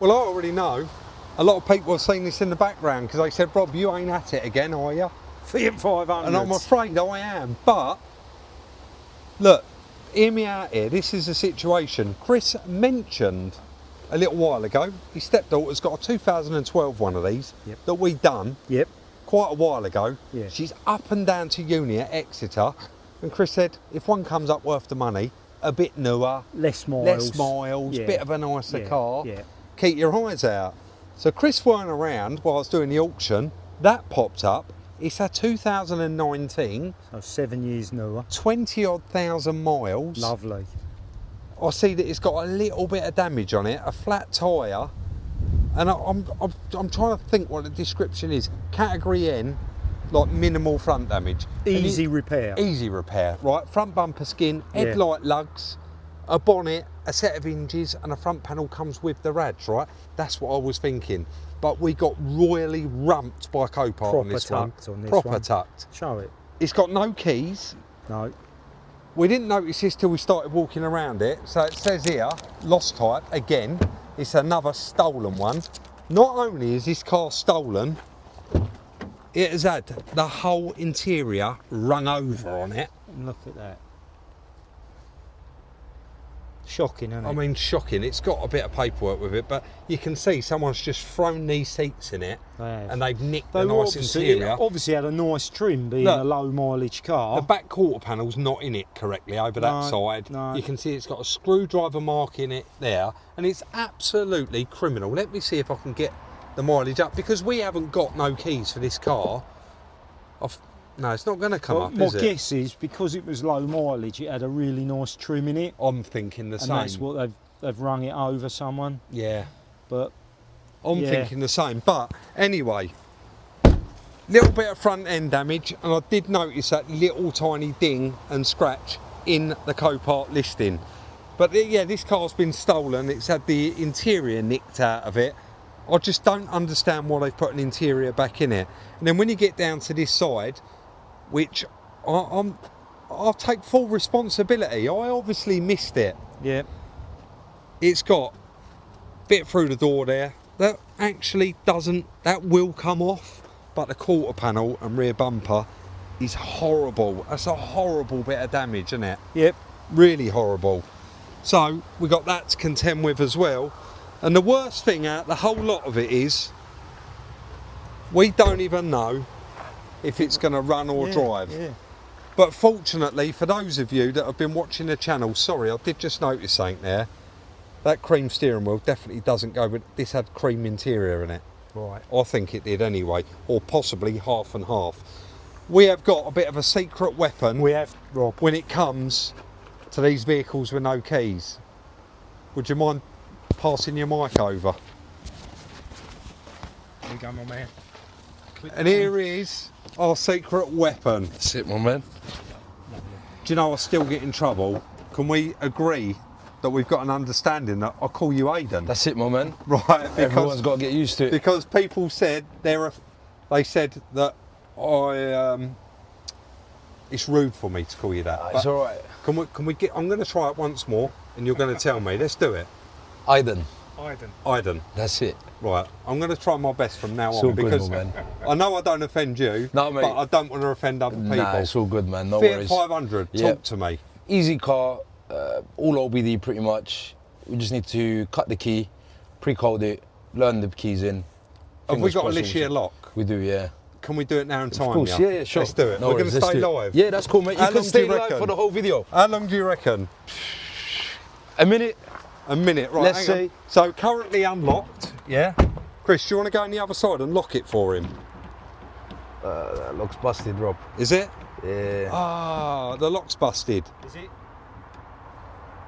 Well, I already know. A lot of people have seen this in the background because they said, Rob, you ain't at it again, are you? Fiat 500. And I'm afraid I am. But, look, hear me out here. This is a situation. Chris mentioned a little while ago, his stepdaughter's got a 2012 one of these that we done quite a while ago. Yeah. She's up and down to uni at Exeter. And Chris said, if one comes up worth the money, a bit newer, less miles, bit of a nicer car, yeah. keep your eyes out. So Chris weren't around while I was doing the auction. That popped up. It's a 2019. So 7 years newer. 20-odd thousand miles. Lovely. I see that it's got a little bit of damage on it, a flat tyre. And I'm trying to think what the description is. Category N, like minimal front damage. Easy repair. Easy repair, right? Front bumper skin, headlight lugs, a bonnet, a set of hinges, and a front panel comes with the rads, right? That's what I was thinking. But we got royally rumped by Copart on this one. Proper tucked. Show it. It's got no keys. No. We didn't notice this till we started walking around it. So it says here, lost type, again. It's another stolen one. Not only is this car stolen, it has had the whole interior rung over on it. Look at that. Shocking, isn't it? I mean, shocking. It's got a bit of paperwork with it, but you can see someone's just thrown these seats in it and they've nicked the nice interior. It obviously had a nice trim being a low mileage car. The back quarter panel's not in it correctly over that side. No. You can see it's got a screwdriver mark in it there, and it's absolutely criminal. Let me see if I can get the mileage up, because we haven't got no keys for this car. No, it's not going to come up, is it? My guess is because it was low mileage, it had a really nice trim in it. I'm thinking the same. And that's what they've rung it over someone. Yeah. But I'm thinking the same. But anyway, little bit of front end damage, and I did notice that little tiny ding and scratch in the Copart listing. But yeah, this car's been stolen. It's had the interior nicked out of it. I just don't understand why they've put an interior back in it. And then when you get down to this side, which I'll take full responsibility. I obviously missed it. Yeah. It's got a bit through the door there. That actually doesn't, that will come off, but the quarter panel and rear bumper is horrible. That's a horrible bit of damage, isn't it? Yep. Really horrible. So we got that to contend with as well. And the worst thing out the whole lot of it is, we don't even know if it's going to run or drive. Yeah. But fortunately, for those of you that have been watching the channel, sorry, I did just notice something there. That cream steering wheel definitely doesn't go with, this had cream interior in it. Right. I think it did anyway, or possibly half and half. We have got a bit of a secret weapon. We have, Rob. When it comes to these vehicles with no keys. Would you mind passing your mic over? There you go, my man. And here is our secret weapon. That's it, my man. Do you know I still get in trouble? Can we agree that we've got an understanding that I call you Aidan? That's it, my man. Right. Because, everyone's got to get used to it. Because people said they said that it's rude for me to call you that. It's all right. Can we get? I'm going to try it once more, and you're going to tell me. Let's do it. Aidan. Aidan. That's it. Right. I'm going to try my best from now it's on, all good, because man. I know I don't offend you, no, mate. but I don't want to offend other people. Nah, it's all good, man. No Fiat worries. 500. Talk to me. Easy car, all OBD pretty much. We just need to cut the key, pre-code it, learn the keys in. Have we got a Licia lock? We do, yeah. Can we do it now in time? Of course, yeah, sure. Let's do it. No We're going to stay live. Yeah, that's cool, mate. You can stay live for the whole video. How long do you reckon? A minute. A minute, right. Let's see. So currently unlocked, yeah? Chris, do you want to go on the other side and lock it for him? That lock's busted, Rob. Is it? Yeah. Ah, the lock's busted. Is it?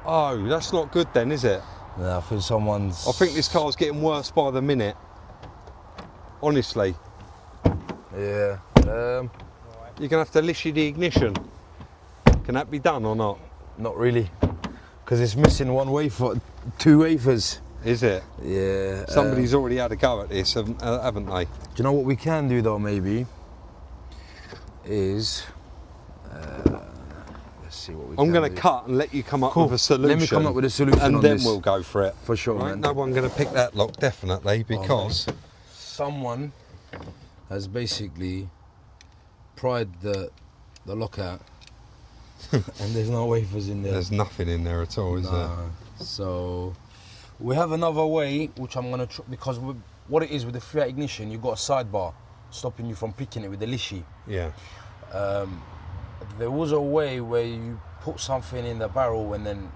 Oh, that's not good then, is it? Nah, I think someone's... I think this car's getting worse by the minute. Honestly. Yeah. You're going to have to Licia the ignition. Can that be done or not? Not really. Because it's missing one wafer, two wafers. Is it? Yeah. Somebody's already had a go at this, haven't they? Do you know what we can do though, maybe? Is... Let's see what we I'm can going do. to cut and let you come up Cool. with a solution. Let me come up with a solution and on then this. we'll go for it. For sure, Right, man. no one going to pick that lock, definitely, because someone has basically pried the lock out, and there's no wafers in there. there's nothing in there at all, is there? So we have another way, which I'm gonna try, because what it is with the Fiat ignition, you've got a sidebar stopping you from picking it with the leashy. Yeah. There was a way where you put something in the barrel and then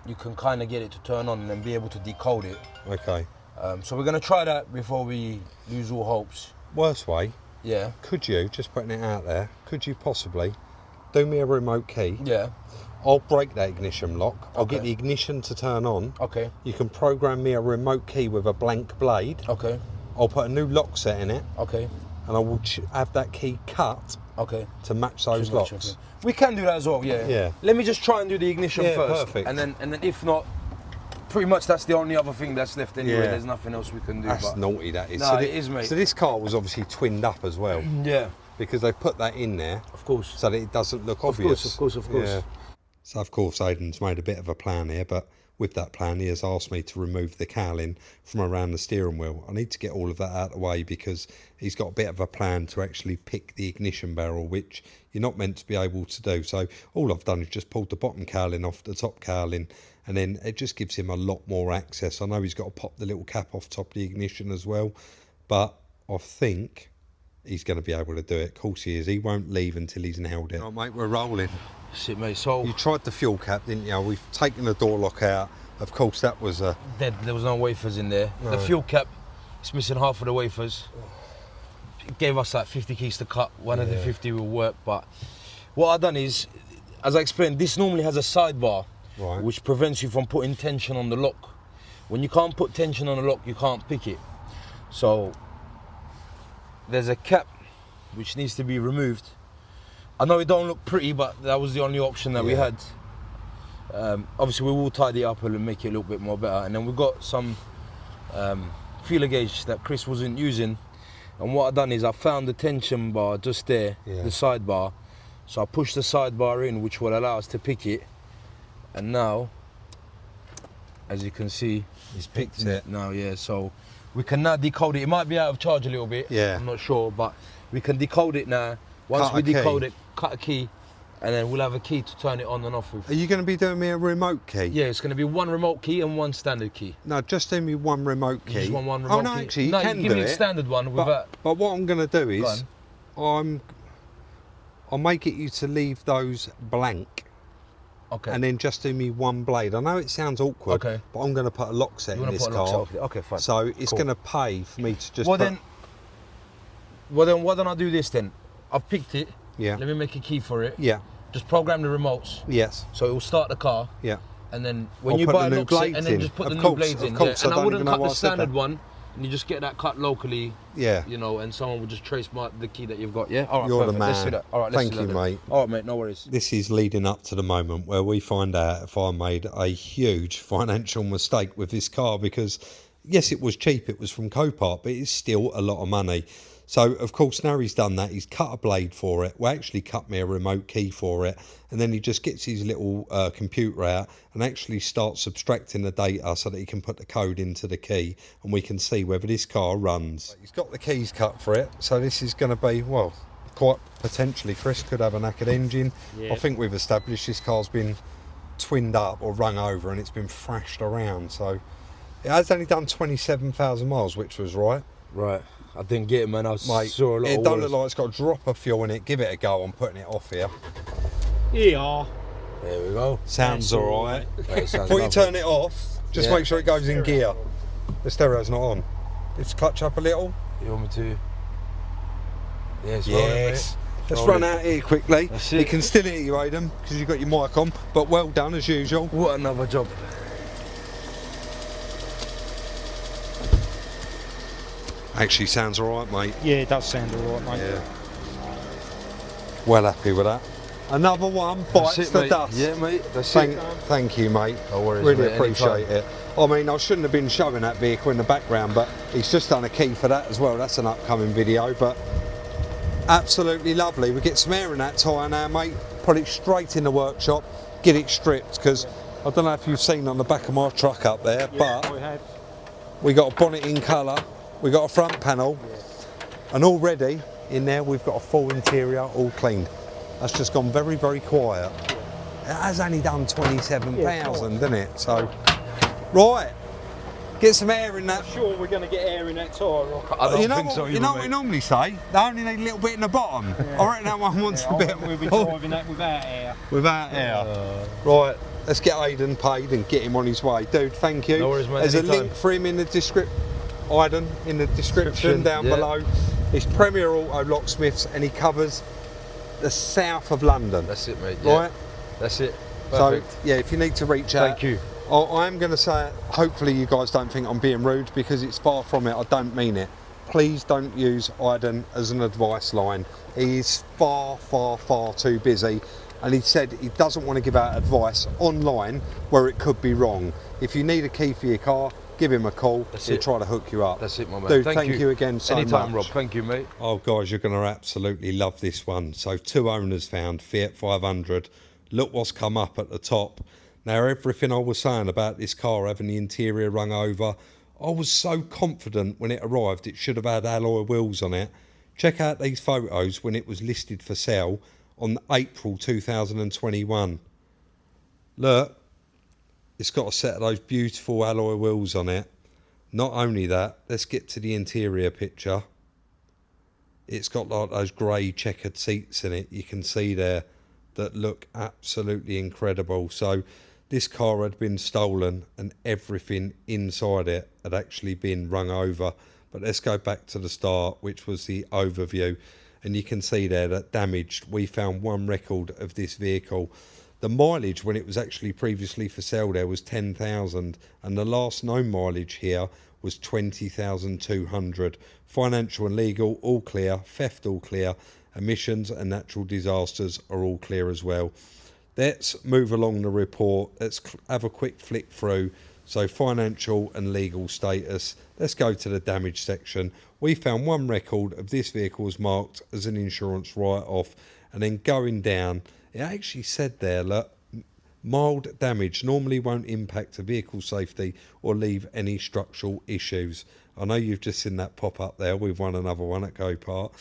you can kind of get it to turn on and then be able to decode it. Okay. So we're gonna try that before we lose all hopes. Worst way, Yeah. could you, just putting it out there, could you possibly do me a remote key? Yeah. I'll break that ignition lock. I'll get Okay. the ignition to turn on. Okay. You can program me a remote key with a blank blade. Okay. I'll put a new lock set in it, Okay. and I will have that key cut Okay. to match those locks. We can do that as well. Yeah. Yeah. Let me just try and do the ignition Yeah, first, perfect. and then if not, pretty much that's the only other thing that's left anyway. Yeah. There's nothing else we can do. That's but naughty, that is. No, so it is, mate. So this car was obviously twinned up as well, yeah, because they put that in there of course. so that it doesn't look Of obvious. course. Yeah. So of course Aidan's made a bit of a plan here, but with that plan he has asked me to remove the cowling from around the steering wheel. I need to get all of that out of the way because he's got a bit of a plan to actually pick the ignition barrel, which you're not meant to be able to do. So all I've done is just pulled the bottom cowling off the top cowling, and then it just gives him a lot more access. I know he's got to pop the little cap off top of the ignition as well, but I think he's going to be able to do it. Of course he is. He won't leave until he's nailed it. Right, mate, we're rolling. Shit, mate. So You tried the fuel cap, didn't you? We've taken the door lock out. Of course, that was a... dead. There was no wafers in there. No. The fuel cap, it's missing half of the wafers. It gave us like 50 keys to cut. One of the 50 will work, but what I've done is, as I explained, this normally has a sidebar, Right. which prevents you from putting tension on the lock. When you can't put tension on the lock, you can't pick it. So there's a cap which needs to be removed. I know it don't look pretty, but that was the only option that we had. Obviously we will tidy it up and make it a little bit more better. And then we've got some feeler gauge that Chris wasn't using. And what I've done is I found the tension bar just there, the sidebar. So I pushed the sidebar in, which will allow us to pick it. And now, as you can see, He's picked it. now, yeah, so we can now decode it. It might be out of charge a little bit, Yeah. I'm not sure, but we can decode it now. Once Cut we a key. decode it, cut a key, and then we'll have a key to turn it on and off with. Are you going to be doing me a remote key? Yeah, it's going to be one remote key and one standard key. No, just do me one remote key. You just want one remote Oh, no, key? actually, you no, can give do me it. the standard one with that. But what I'm going to do Go is, I'll make it you to leave those blank. Okay. And then just do me one blade. I know it sounds awkward, Okay. but I'm going to put a lock set You in want to this put a lock car. set? Okay, fine. So it's Cool. going to pay for me to just well put... then, why don't I do this then? I've picked it. Yeah. Let me make a key for it. Yeah. Just program the remotes. Yes. So it will start the car. Yeah. And then when I'll you put buy the a new lock set, blades and then in. just put Of the course, new blades of in. course, I And I don't wouldn't even know cut why the I said that. standard one, and you just get that cut locally. Yeah. You know, and someone will just trace the key that you've got. Yeah. All right. You're the perfect. Let's do man. that. All right. Let's Thank do that you, then. mate. All right, mate. No worries. This is leading up to the moment where we find out if I made a huge financial mistake with this car, because yes, it was cheap, it was from Copart, but it's still a lot of money. So of course now he's done that, he's cut a blade for it, well actually cut me a remote key for it, and then he just gets his little computer out and actually starts subtracting the data so that he can put the code into the key and we can see whether this car runs. He's got the keys cut for it, so this is going to be, well, quite potentially, Chris could have a knackered engine. Yeah. I think we've established this car's been twinned up or rung over and it's been thrashed around, so it has only done 27,000 miles, which was right. Right. I didn't get it, man. I Mate, saw a lot it of don't waters. look like it's got a drop of fuel in it. Give it a go. I'm putting it off here. Here you are. There we go. Sounds That's all right. Right, sounds Before you lovely. turn it off, just Yeah. make sure it goes in gear. The stereo's not on. Just clutch up a little. You want me to? Yes. Yes. Let's Roll run it. out here quickly. That's It it. can still hear you, Aidan, because you've got your mic on. But well done as usual. What another job. Actually, sounds all right, mate. Yeah, it does sound alright, mate. Yeah. Well happy with that. Another one bites That's it, the mate. dust. Yeah, mate. That's Thank you, mate. No worries, Really mate, appreciate anytime. it. I mean, I shouldn't have been showing that vehicle in the background, but he's just done a key for that as well. That's an upcoming video, but absolutely lovely. We get some air in that tyre now, mate. Put put it straight in the workshop, get it stripped, because I don't know if you've seen on the back of my truck up there, but we got a bonnet in colour, we got a front panel, and already in there we've got a full interior all cleaned. That's just gone very, very quiet. It has only done 27,000, didn't it? So, right, get some air in that. I'm sure we're going to get air in that tyre. I don't think so. You know what we normally say? They only need a little bit in the bottom. I reckon that one wants a bit. We'll be driving that without air. Without air. Right, let's get Aidan paid and get him on his way. Dude, thank you. No worries, mate. There's a Anytime. link for him in the Aidan, in the description down below. It's Premier Auto Locksmiths, and he covers the south of London. That's it, mate. Right? That's it. Perfect. So, yeah, if you need to reach out. Thank you. I am going to say, hopefully you guys don't think I'm being rude, because it's far from it. I don't mean it. Please don't use Aidan as an advice line. He is far, far, far too busy. And he said he doesn't want to give out advice online where it could be wrong. If you need a key for your car, give him a call. He'll try to hook you up. That's it, my man. Dude, thank you again so Anytime, much. Rob. Thank you, mate. Oh, guys, you're going to absolutely love this one. So, 2 owners found, Fiat 500. Look what's come up at the top. Now, everything I was saying about this car having the interior rung over, I was so confident when it arrived it should have had alloy wheels on it. Check out these photos when it was listed for sale on April 2021. Look, it's got a set of those beautiful alloy wheels on it. Not only that, let's get to the interior picture. It's got like those grey checkered seats in it, you can see there, that look absolutely incredible. So this car had been stolen and everything inside it had actually been rung over. But let's go back to the start, which was the overview, and you can see there that damaged. We found one record of this vehicle. The mileage when it was actually previously for sale there was 10,000, and the last known mileage here was 20,200. Financial and legal all clear, theft all clear, emissions and natural disasters are all clear as well. Let's move along the report. Let's have a quick flick through. So financial and legal status. Let's go to the damage section. We found one record of this vehicle was marked as an insurance write-off, and then going down, it actually said there, look, mild damage normally won't impact a vehicle safety or leave any structural issues. I know you've just seen that pop up there. We've won another one at Go-Part.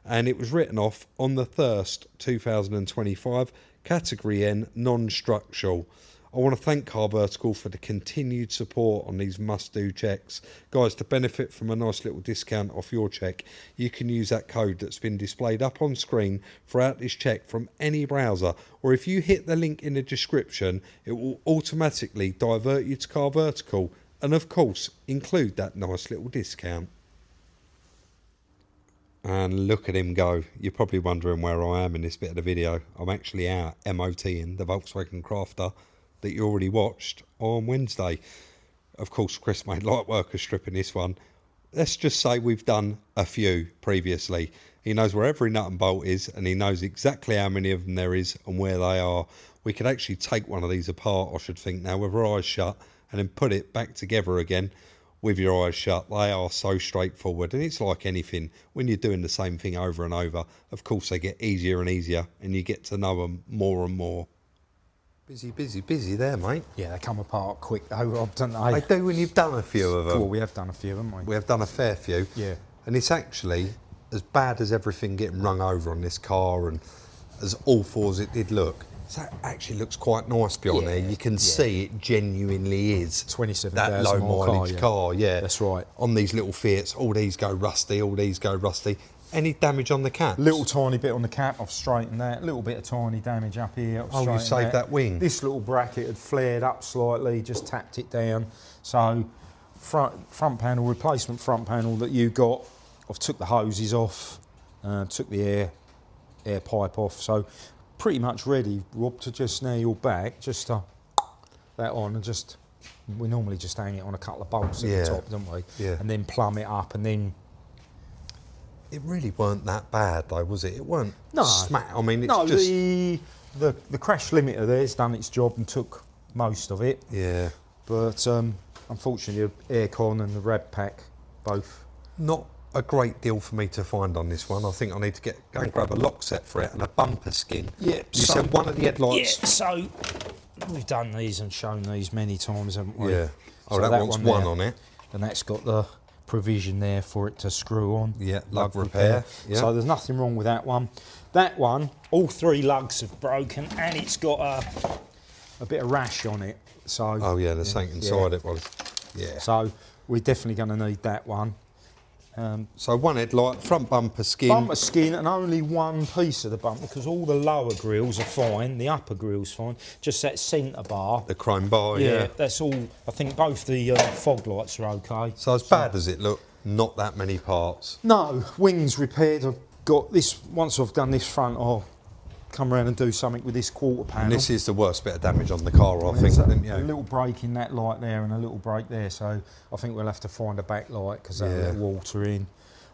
And it was written off on the 1st, 2025, category N, non-structural. I want to thank Car Vertical for the continued support on these must-do checks. Guys, to benefit from a nice little discount off your check, you can use that code that's been displayed up on screen throughout this check from any browser, or if you hit the link in the description, it will automatically divert you to Car Vertical, and of course, include that nice little discount. And look at him go. You're probably wondering where I am in this bit of the video. I'm actually out MOTing the Volkswagen Crafter that you already watched on Wednesday. Of course, Chris made light work of stripping this one. Let's just say we've done a few previously. He knows where every nut and bolt is, and he knows exactly how many of them there is and where they are. We could actually take one of these apart, I should think now, with our eyes shut, and then put it back together again with your eyes shut. They are so straightforward, and it's like anything. When you're doing the same thing over and over, of course they get easier and easier, and you get to know them more and more. Busy, busy, busy there, mate. Yeah, they come apart quick though, Rob, don't they? They do when you've done a few of them. Well, we have done a few, haven't we? We have done a fair few. Yeah. And it's actually as bad as everything getting rung over on this car, and as awful as it did look. So it actually looks quite nice beyond there. You can see it genuinely is 27,000 that low mileage car, yeah. That's right. On these little Fiats, all these go rusty, all these go rusty. Any damage on the caps? Little tiny bit on the cap, I've straightened that. A little bit of tiny damage up here. I've you saved that wing. This little bracket had flared up slightly, just tapped it down. So front panel, replacement front panel that you got, I've took the hoses off, took the air pipe off. So pretty much ready, Rob, to just nail your back, just that on, and just, we normally just hang it on a couple of bolts at the top, don't we? Yeah. And then plumb it up, and then. It really weren't that bad though, was it? It weren't smack. I mean, it's no, just... the crash limiter there's done its job and took most of it. Yeah. But unfortunately, the aircon and the rad pack both. Not a great deal for me to find on this one. I think I need to go and grab a lock set for it and a bumper skin. Yeah, You said one of the headlights. Yeah, so we've done these and shown these many times, haven't we? Yeah. Oh, So that one's one there, on it. And that's got the provision there for it to screw on. Yeah, lug repair. Yeah. So there's nothing wrong with that one. That one, all 3 lugs have broken, and it's got a bit of rash on it. So. Oh yeah, there's something inside it. Well, yeah. So we're definitely going to need that one. So one headlight, front bumper skin. Bumper skin, and only one piece of the bumper, because all the lower grills are fine, the upper grill's fine. Just that centre bar. The chrome bar, yeah. That's all. I think both the fog lights are okay. So as bad as it looked, not that many parts. No, wings repaired. I've got this, once I've done this front, I'll come around and do something with this quarter panel. And this is the worst bit of damage on the car, I think. A little break in that light there and a little break there, so I think we'll have to find a back light because that'll let water in.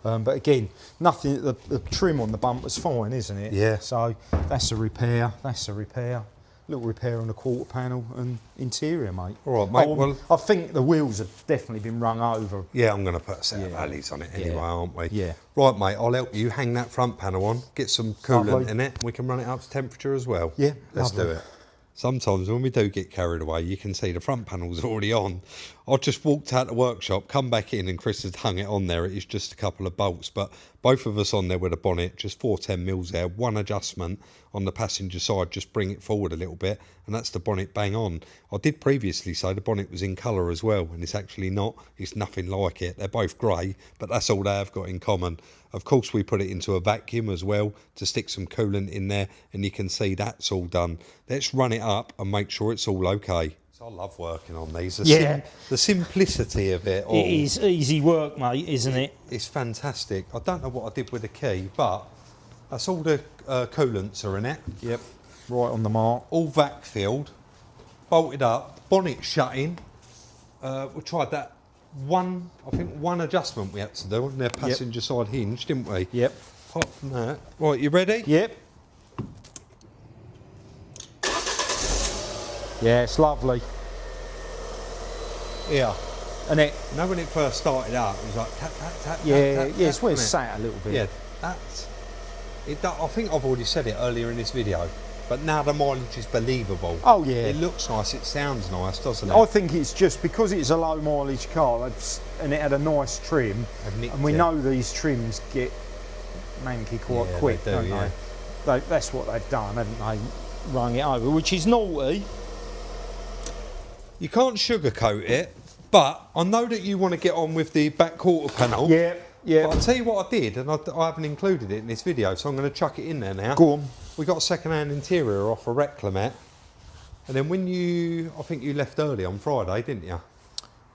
But again, nothing. The trim on the bumper's fine, isn't it? Yeah. So that's a repair. That's a repair. Little repair on the quarter panel and interior, mate. All right, mate. Well, I think the wheels have definitely been rung over. Yeah, I'm going to put a set of alleys on it anyway, aren't we? Yeah. Right, mate. I'll help you hang that front panel on, get some coolant Lovely. in it. We can run it up to temperature as well. Yeah, let's lovely. do it. Sometimes when we do get carried away, you can see the front panel's already on. I just walked out the workshop, come back in, and Chris had hung it on there. It is just a couple of bolts, but both of us on there with a bonnet, just 410mm there, one adjustment on the passenger side, just bring it forward a little bit, and that's the bonnet bang on. I did previously say the bonnet was in colour as well, and it's actually not. It's nothing like it. They're both grey, but that's all they have got in common. Of course, we put it into a vacuum as well to stick some coolant in there, and you can see that's all done. Let's run it up and make sure it's all okay. So I love working on these. The simplicity of it all. It is easy work, mate, isn't it? It's fantastic. I don't know what I did with the key, but that's all the coolants are in it. Yep. Right on the mark. All vac filled, bolted up, bonnet shutting. We tried that. I think one adjustment we had to do on their passenger side hinge, didn't we? Yep. Apart from that. Right, you ready? Yep. Yeah, it's lovely. Yeah. And it. You know when it first started out, it was like tap, tap, tap, Yeah, tap, tap, yeah, it's where it's wasn't sat a little bit. Yeah, that's it. I think I've already said it earlier in this video, but now the mileage is believable. Oh yeah. It looks nice, it sounds nice, doesn't it? I think it's just because it's a low mileage car and it had a nice trim, and we know these trims get manky quite quick, don't they? That's what they've done, haven't they? Rung it over, which is naughty. You can't sugarcoat it, but I know that you want to get on with the back quarter panel. Yeah, yeah. But I'll tell you what I did, and I haven't included it in this video, so I'm going to chuck it in there now. Go on. We got a second-hand interior off a Reclamet, and then when I think you left early on Friday, didn't you?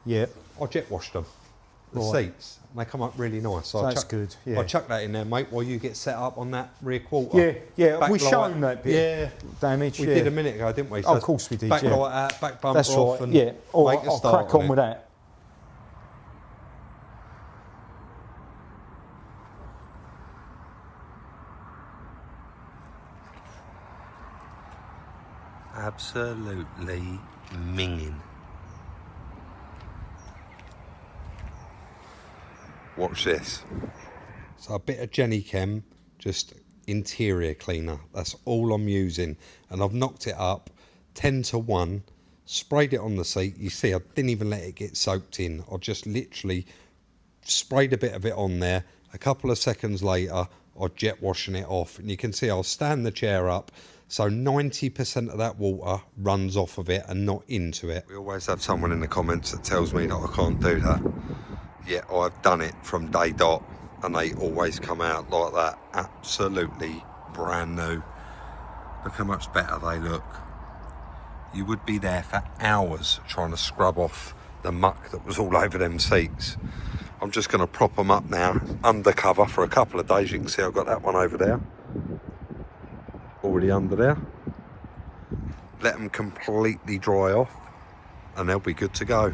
Yeah. I jet washed them, the seats, and they come up really nice. So that's good. Yeah. I chuck that in there, mate, while you get set up on that rear quarter. Yeah, yeah. Back We've light. shown that bit. Yeah. Damage. We yeah. did a minute ago, didn't we? Oh, of course we did. Back yeah. light out, back bumper That's off, right. and Yeah. Oh, make a I'll start crack on with that. Absolutely minging. Watch this. So a bit of Jenny Chem, just interior cleaner. That's all I'm using, and I've knocked it up 10 to 1. Sprayed it on the seat. You see, I didn't even let it get soaked in. I just literally sprayed a bit of it on there. A couple of seconds later, I jet washing it off, and you can see I'll stand the chair up. So 90% of that water runs off of it and not into it. We always have someone in the comments that tells me that I can't do that. Yet I've done it from day dot, and they always come out like that. Absolutely brand new. Look how much better they look. You would be there for hours trying to scrub off the muck that was all over them seats. I'm just going to prop them up now, undercover for a couple of days. You can see I've got that one over there. Already under there. Let them completely dry off, and they'll be good to go.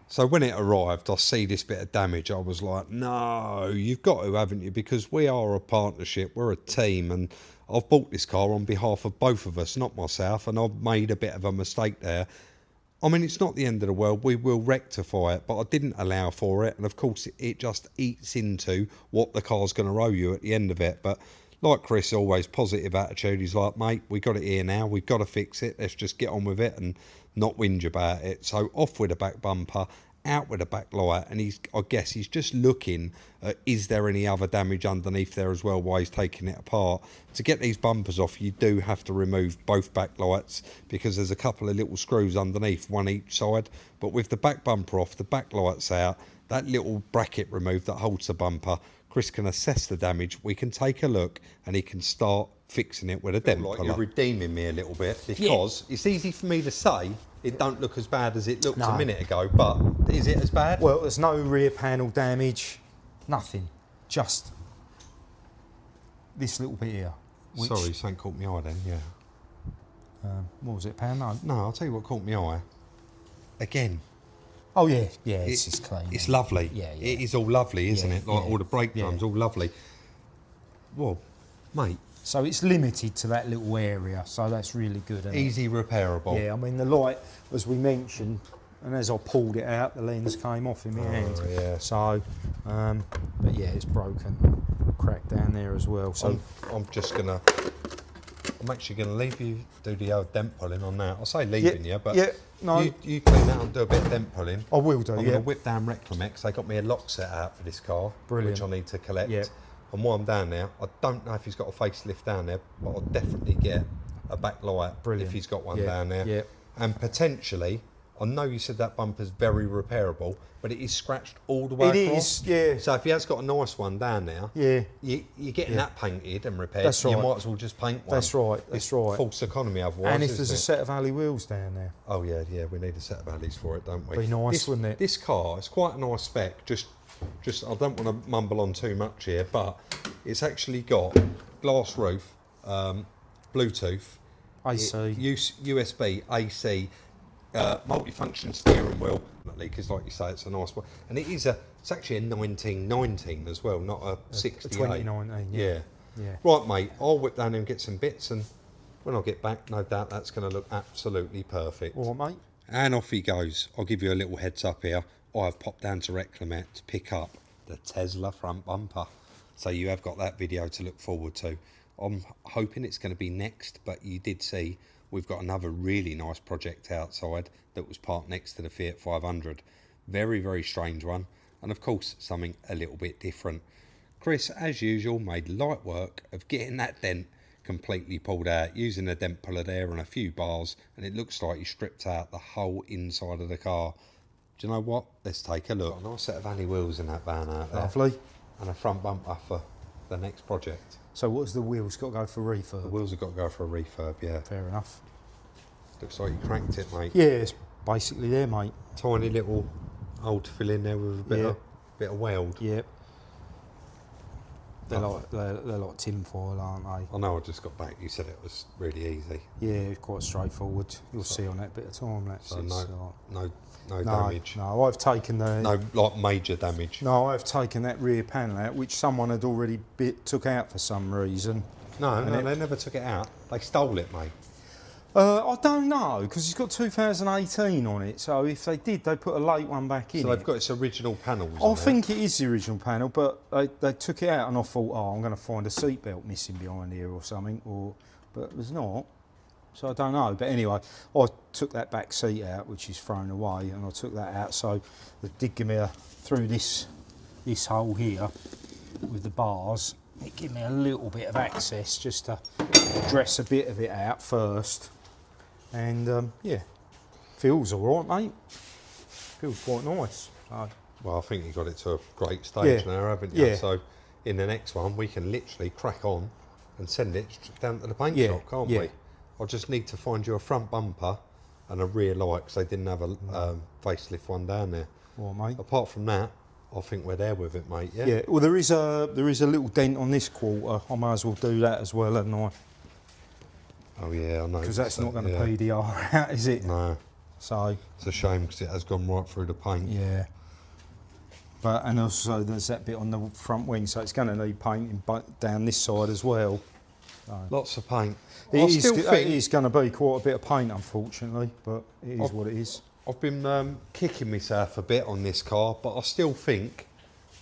So when it arrived, I see this bit of damage. I was like, no, you've got to, haven't you? Because we are a partnership, we're a team, and I've bought this car on behalf of both of us, not myself, and I've made a bit of a mistake there. I mean, it's not the end of the world. We will rectify it, but I didn't allow for it. And of course, it just eats into what the car's going to owe you at the end of it. But like Chris, always positive attitude. He's like, mate, we got it here now. We've got to fix it. Let's just get on with it and not whinge about it. So off with the back bumper, out with the back light. And I guess he's just looking at, is there any other damage underneath there as well while he's taking it apart. To get these bumpers off, you do have to remove both back lights because there's a couple of little screws underneath, one each side. But with the back bumper off, the back lights out, that little bracket removed that holds the bumper, Chris can assess the damage. We can take a look and he can start fixing it with a dent puller. You're redeeming me a little bit because it's easy for me to say it don't look as bad as it looked a minute ago, but is it as bad? Well, there's no rear panel damage, nothing, just this little bit here. Sorry, something caught my eye then, yeah. What was it, pan? No. No, I'll tell you what caught my eye. Again. Oh yeah, it's just clean. It's lovely. Yeah. It is all lovely, isn't it? Like all the brake drums, all lovely. Well, mate. So it's limited to that little area, so that's really good. Isn't Easy repairable. Yeah, I mean the light, as we mentioned, and as I pulled it out, the lens came off in my hand. Yeah. So, but yeah, it's broken, cracked down there as well. So I'm actually gonna leave you do the old dent pulling on that. I'll say leaving you, but you clean that and do a bit of dent pulling. I will do. I'm gonna whip down Reclamex. They got me a lock set out for this car, Brilliant. which I need to collect. Yeah. And while I'm down there, I don't know if he's got a facelift down there, but I'll definitely get a backlight if he's got one down there. Yeah. And potentially, I know you said that bumper's very repairable, but it is scratched all the way across. It is, yeah. So if he has got a nice one down there, you're getting that painted and repaired. That's right. You might as well just paint one. That's right. It's false economy otherwise. And if there's a set of alley wheels down there. Oh yeah, we need a set of alleys for it, don't we? Be nice, wouldn't it? This car, it's quite a nice spec. Just I don't want to mumble on too much here, but it's actually got glass roof, Bluetooth, AC, USB, AC, multifunction steering wheel. Because, like you say, it's a nice one, and it's actually a 1919 as well, not a 68. 2019, yeah. Right, mate. I'll whip down and get some bits, and when I get back, no doubt that's going to look absolutely perfect. All right, mate. And off he goes. I'll give you a little heads up here. I've popped down to Reclamet to pick up the Tesla front bumper. So you have got that video to look forward to. I'm hoping it's going to be next, but you did see we've got another really nice project outside that was parked next to the Fiat 500. Very, very strange one. And of course, something a little bit different. Chris, as usual, made light work of getting that dent completely pulled out, using a dent puller there and a few bars, and it looks like he stripped out the whole inside of the car. Do you know what? Let's take a look. Got a nice set of alley wheels in that van out there. Lovely. And a front bumper for the next project. So what's the wheels got to go for refurb? The wheels have got to go for a refurb, yeah. Fair enough. Looks like you cranked it, mate. Yeah, it's basically there, mate. Tiny little hole to fill in there with a bit of weld. Yep. They're like tinfoil, aren't they? I know, I just got back. You said it was really easy. Yeah, quite straightforward. You'll see on that bit of time. That's so no no damage. No, I've taken the... No, like major damage. No, I've taken that rear panel out, which someone had already took out for some reason. No, they never took it out. They stole it, mate. I don't know, because it's got 2018 on it, so if they did, they put a late one back in. So they've got its original panels I think it is the original panel, but they took it out and I thought, oh, I'm going to find a seatbelt missing behind here or something, but there's not. So I don't know. But anyway, I took that back seat out, which is thrown away, and I took that out, so they did give me through this hole here with the bars, it gave me a little bit of access just to dress a bit of it out first. And yeah, feels all right, mate. Feels quite nice. Well, I think you got it to a great stage now, haven't you? Yeah. So in the next one, we can literally crack on and send it down to the paint shop, can't we? I just need to find you a front bumper and a rear light, because they didn't have a facelift one down there. Well, mate. Apart from that, I think we're there with it, mate. Yeah. Yeah. Well, there is a little dent on this quarter. I might as well do that as well, hadn't I? Oh yeah, I know. Because that's not going to PDR out, is it? No. So it's a shame because it has gone right through the paint. Yeah. And also there's that bit on the front wing, so it's going to need painting down this side as well. Lots of paint. It is going to be quite a bit of paint, unfortunately, but it is what it is. I've been kicking myself a bit on this car, but I still think,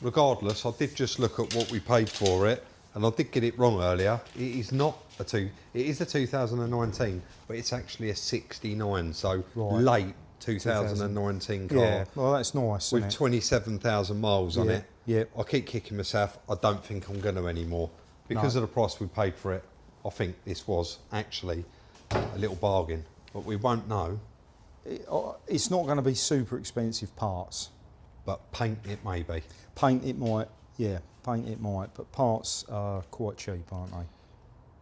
regardless, I did just look at what we paid for it, and I did get it wrong earlier. It is not it is a 2019, but it's actually a 69, so late 2019 car. Yeah, well, that's nice, with isn't it? 27,000 miles on it. Yeah. I keep kicking myself. I don't think I'm going to anymore. Because of the price we paid for it, I think this was actually a little bargain, but we won't know. It's not going to be super expensive parts. But paint it may be. Paint it might, paint it might, but parts are quite cheap, aren't they?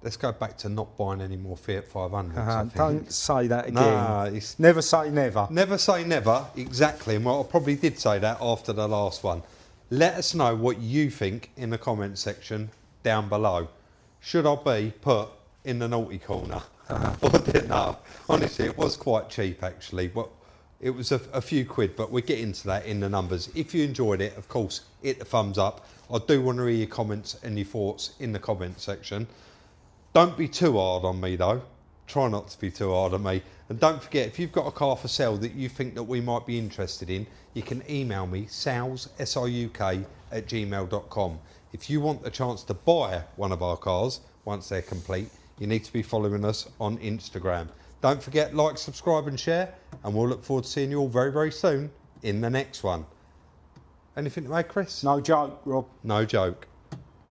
Let's go back to not buying any more Fiat 500s. Don't say that again. Nah, never say never. Never say never, exactly. And well, I probably did say that after the last one. Let us know what you think in the comment section down below. Should I be put in the naughty corner? No, honestly, it was quite cheap actually, but it was a few quid, but we'll get into that in the numbers. If you enjoyed it, of course, hit the thumbs up. I do want to hear your comments and your thoughts in the comment section. Don't be too hard on me though. Try not to be too hard on me. And don't forget, if you've got a car for sale that you think that we might be interested in, you can email me, sales@gmail.com. If you want the chance to buy one of our cars once they're complete, you need to be following us on Instagram. Don't forget, like, subscribe and share, and we'll look forward to seeing you all very, very soon in the next one. Anything to add, Chris? No joke, Rob. No joke.